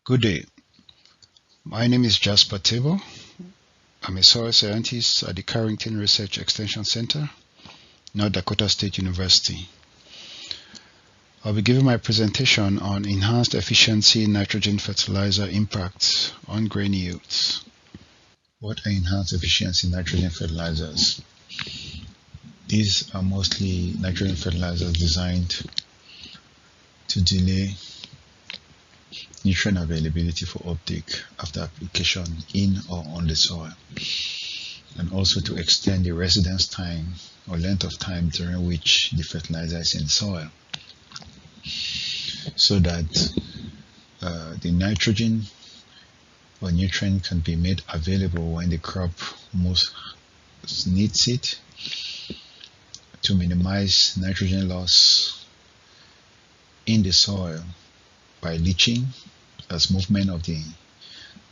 Good day. My name is Jasper Teboh. I'm a soil scientist at the Carrington Research Extension Center, North Dakota State University. I'll be giving my presentation on enhanced efficiency nitrogen fertilizer impacts on grain yields. What are enhanced efficiency nitrogen fertilizers? These are mostly nitrogen fertilizers designed to delay nutrient availability for uptake after application in or on the soil, and also to extend the residence time or length of time during which the fertilizer is in soil, so that the nitrogen or nutrient can be made available when the crop most needs it, to minimize nitrogen loss in the soil by leaching, as movement of the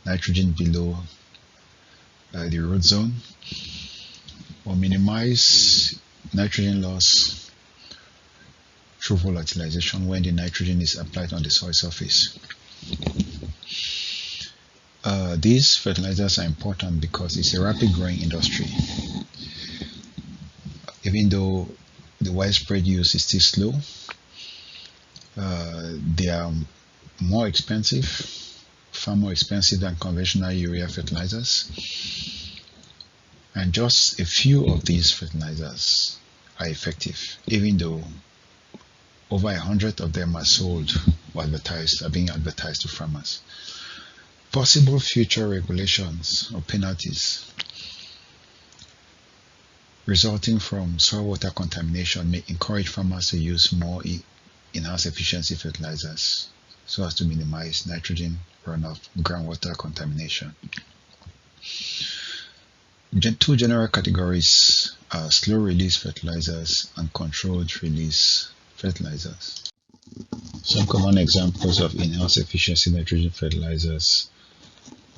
nitrogen below the root zone, or minimize nitrogen loss through volatilization when the nitrogen is applied on the soil surface. These fertilizers are important because it's a rapid growing industry. Even though the widespread use is still slow, they are more expensive, far more expensive than conventional urea fertilizers, and just a few of these fertilizers are effective, even though over 100 of them are sold or are being advertised to farmers. Possible future regulations or penalties resulting from soil water contamination may encourage farmers to use more enhanced efficiency fertilizers so as to minimize nitrogen runoff, groundwater contamination. Two general categories are slow release fertilizers and controlled release fertilizers. Some common examples of enhanced efficiency nitrogen fertilizers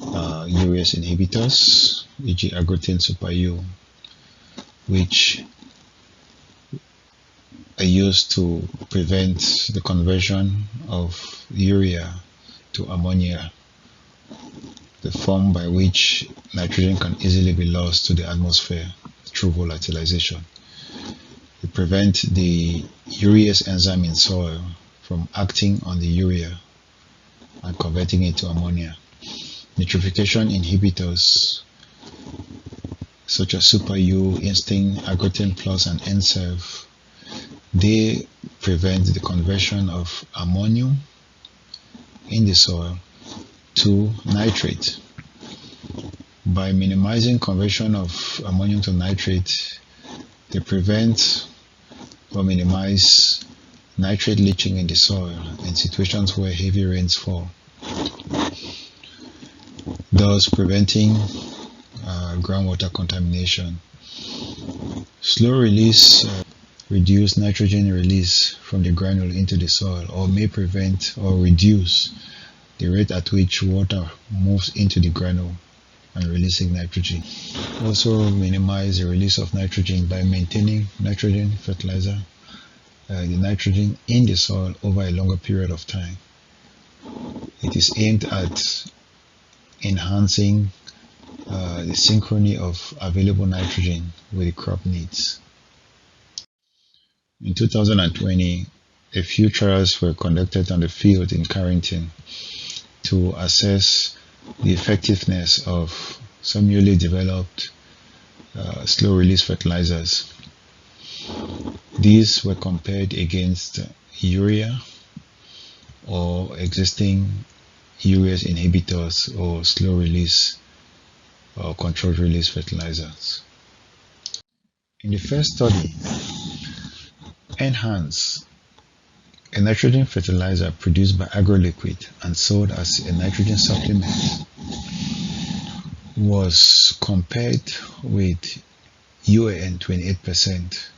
are urease inhibitors, e.g. Agrotain Super U, which are used to prevent the conversion of urea to ammonia, the form by which nitrogen can easily be lost to the atmosphere through volatilization. It prevents the urease enzyme in soil from acting on the urea and converting it to ammonia. Nitrification inhibitors such as Super U, Instinct, Agrotain Plus, and NSERV, they prevent the conversion of ammonium in the soil to nitrate. By minimizing conversion of ammonium to nitrate, they prevent or minimize nitrate leaching in the soil in situations where heavy rains fall, thus preventing groundwater contamination. Slow release reduce nitrogen release from the granule into the soil, or may prevent or reduce the rate at which water moves into the granule and releasing nitrogen. Also minimize the release of nitrogen by maintaining nitrogen fertilizer, the nitrogen in the soil over a longer period of time. It is aimed at enhancing the synchrony of available nitrogen with the crop needs. In 2020, a few trials were conducted on the field in Carrington to assess the effectiveness of some newly developed slow release fertilizers. These were compared against urea or existing urease inhibitors or slow release or controlled release fertilizers. In the first study, Enhance, a nitrogen fertilizer produced by AgroLiquid and sold as a nitrogen supplement, was compared with UAN 28%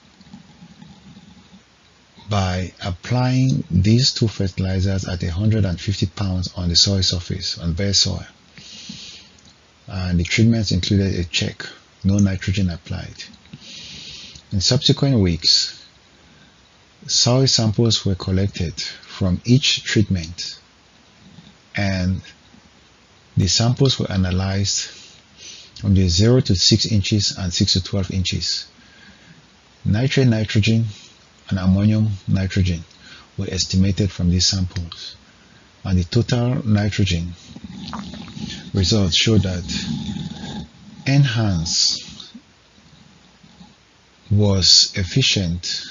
by applying these two fertilizers at 150 pounds on the soil surface, on bare soil. And the treatments included a check, no nitrogen applied. In subsequent weeks, soil samples were collected from each treatment and the samples were analyzed from the 0 to 6 inches and 6 to 12 inches. Nitrate nitrogen and ammonium nitrogen were estimated from these samples, and the total nitrogen results show that Enhance was efficient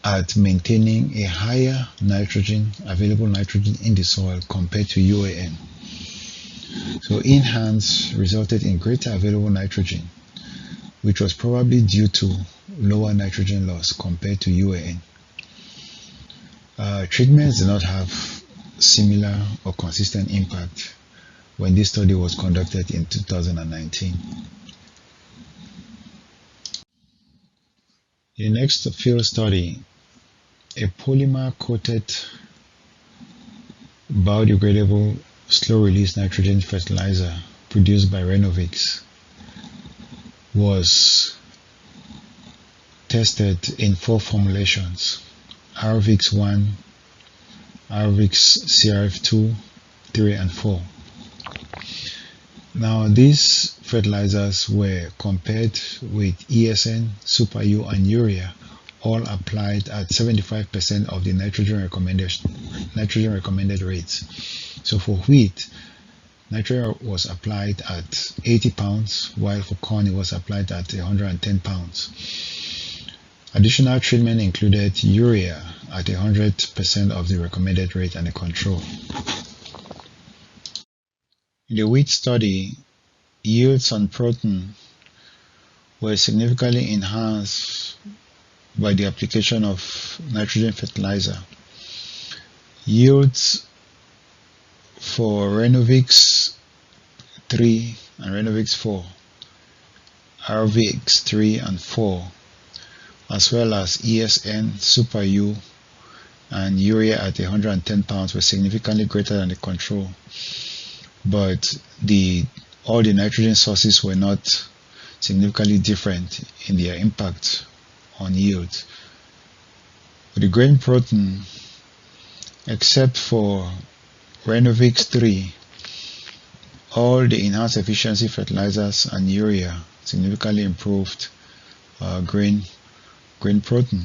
at maintaining a higher available nitrogen in the soil compared to UAN. So Enhance resulted in greater available nitrogen, which was probably due to lower nitrogen loss compared to UAN. Treatments did not have similar or consistent impact when this study was conducted in 2019. The next field study, a polymer-coated biodegradable slow-release nitrogen fertilizer produced by Renuvix was tested in 4 formulations: RVX 1, RVX CRF2, 3, and 4. Now these fertilizers were compared with ESN, Super U, and urea, all applied at 75% of the nitrogen recommended rates. So for wheat, nitrogen was applied at 80 pounds, while for corn it was applied at 110 pounds. Additional treatment included urea at 100% of the recommended rate and a control. In the wheat study, yields and protein were significantly enhanced by the application of nitrogen fertilizer. Yields for Renuvix 3 and Renuvix 4, RVX 3 and 4, as well as ESN, Super U, and urea at 110 pounds were significantly greater than the control. But all the nitrogen sources were not significantly different in their impact on yield. The grain protein, except for Renuvix 3, all the enhanced efficiency fertilizers and urea significantly improved grain protein.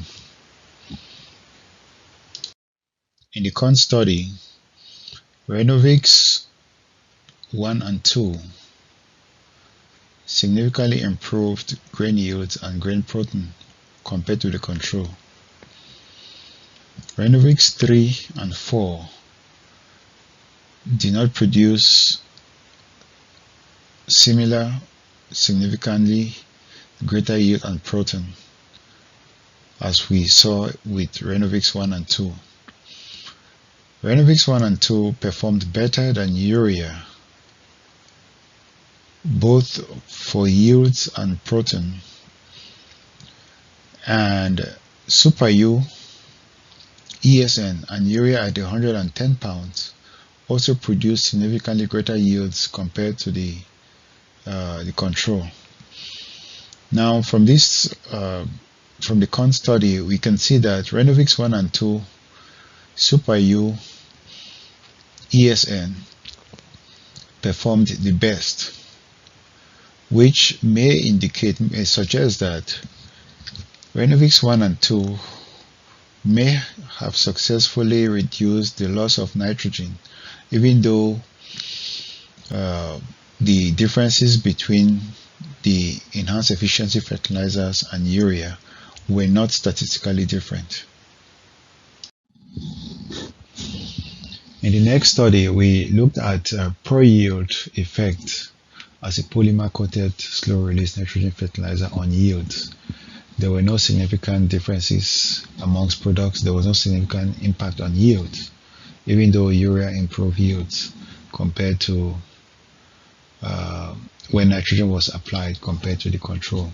In the corn study, Renuvix 1 and 2 significantly improved grain yields and grain protein compared to the control. Renuvix 3 and 4 did not produce similar, significantly greater yield and protein as we saw with Renuvix 1 and 2. Renuvix 1 and 2 performed better than urea, both for yields and protein, and Super U, ESN, and urea at 110 pounds also produced significantly greater yields compared to the control. Now from the corn study, we can see that Renuvix 1 and 2, Super U, ESN performed the best, which may suggest that Renuvix 1 and 2 may have successfully reduced the loss of nitrogen, even though the differences between the enhanced efficiency fertilizers and urea were not statistically different. In the next study, we looked at puryield effect as a polymer-coated slow-release nitrogen fertilizer on yields. There were no significant differences amongst products. There was no significant impact on yields, even though urea improved yields compared to when nitrogen was applied compared to the control.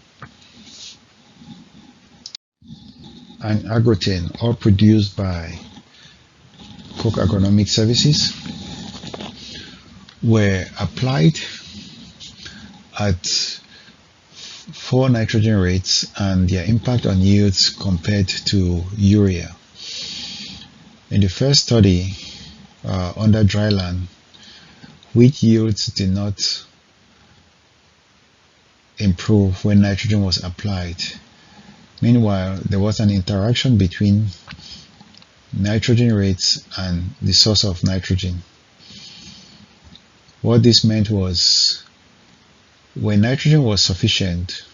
And Agrotain, all produced by Koch Agronomic Services, were applied at 4 nitrogen rates, and their impact on yields compared to urea. In the first study, under dry land, wheat yields did not improve when nitrogen was applied. Meanwhile, there was an interaction between nitrogen rates and the source of nitrogen. What this meant was, when nitrogen was sufficient,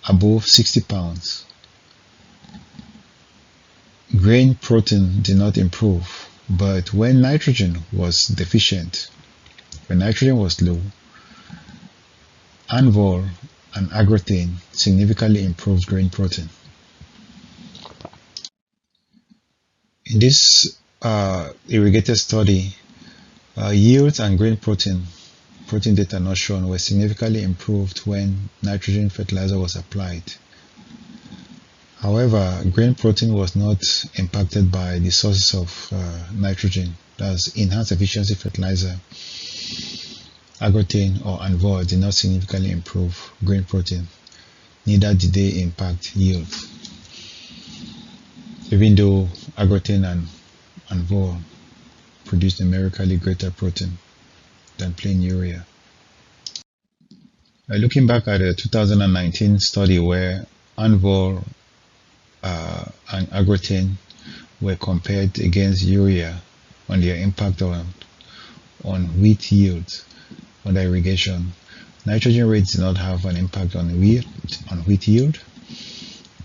above 60 pounds, grain protein did not improve. But when nitrogen was deficient, when nitrogen was low, ANVOL and Agrotain significantly improved grain protein. In this irrigated study, yields and grain protein data not shown were significantly improved when nitrogen fertilizer was applied. However, grain protein was not impacted by the sources of nitrogen, that's enhanced efficiency fertilizer. Agrotain or ANVOL did not significantly improve grain protein, neither did they impact yield, even though Agrotain and ANVOL produce numerically greater protein than plain urea. Looking back at a 2019 study where ANVOL and Agrotain were compared against urea on their impact on wheat yields under irrigation, nitrogen rates did not have an impact on wheat yield.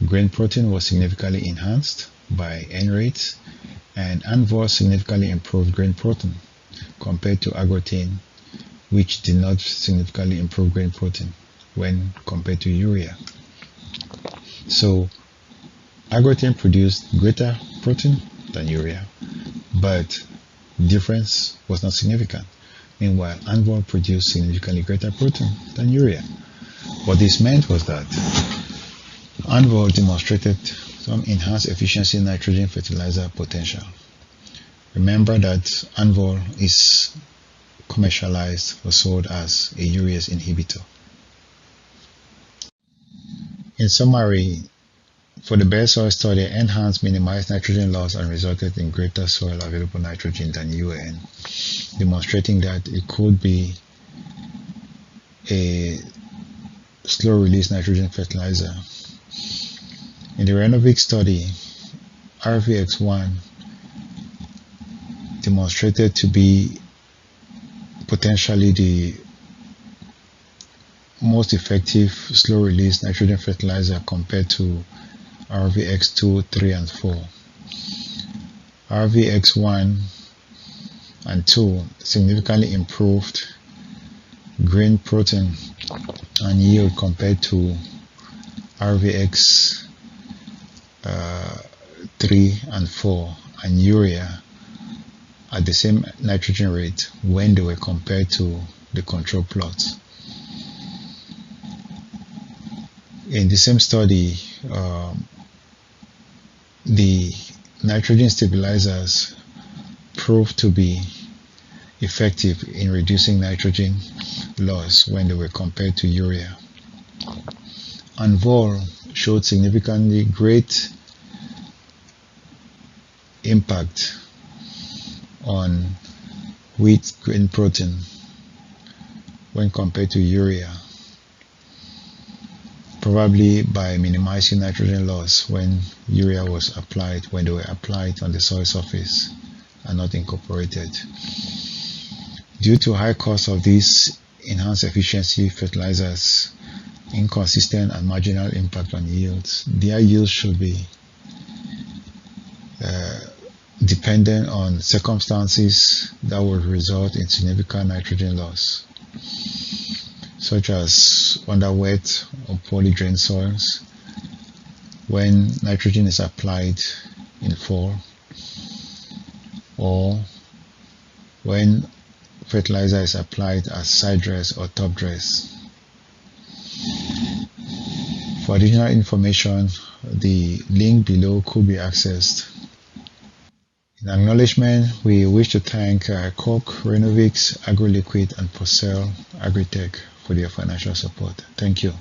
Grain protein was significantly enhanced by N rates, and ANVOL significantly improved grain protein compared to Agrotain, which did not significantly improve grain protein when compared to urea. So Agrotain produced greater protein than urea, but the difference was not significant. Meanwhile, ANVOL produced significantly greater protein than urea. What this meant was that ANVOL demonstrated some enhanced efficiency nitrogen fertilizer potential. Remember that ANVOL is commercialized or sold as a urease inhibitor. In summary, for the bare soil study, enhanced minimized nitrogen loss and resulted in greater soil available nitrogen than UAN, demonstrating that it could be a slow release nitrogen fertilizer. In the Renuvix study, RVX1 demonstrated to be potentially the most effective slow release nitrogen fertilizer compared to RVX2, 3, and 4. RVX1 and 2 significantly improved grain protein and yield compared to RVX 3 and 4 and urea at the same nitrogen rate when they were compared to the control plots. In the same study, the nitrogen stabilizers proved to be effective in reducing nitrogen loss when they were compared to urea. ANVOL showed significantly great impact on wheat grain protein when compared to urea, probably by minimizing nitrogen loss when urea was applied, when they were applied on the soil surface and not incorporated. Due to high cost of these enhanced efficiency fertilizers, inconsistent and marginal impact on yields, their yields should be dependent on circumstances that would result in significant nitrogen loss, such as under wet or poorly drained soils, when nitrogen is applied in fall, or when fertilizer is applied as side dress or top dress. For additional information, the link below could be accessed. In acknowledgement, we wish to thank Koch, Renuvix, AgroLiquid, and Pursell Agri-Tech for their financial support. Thank you.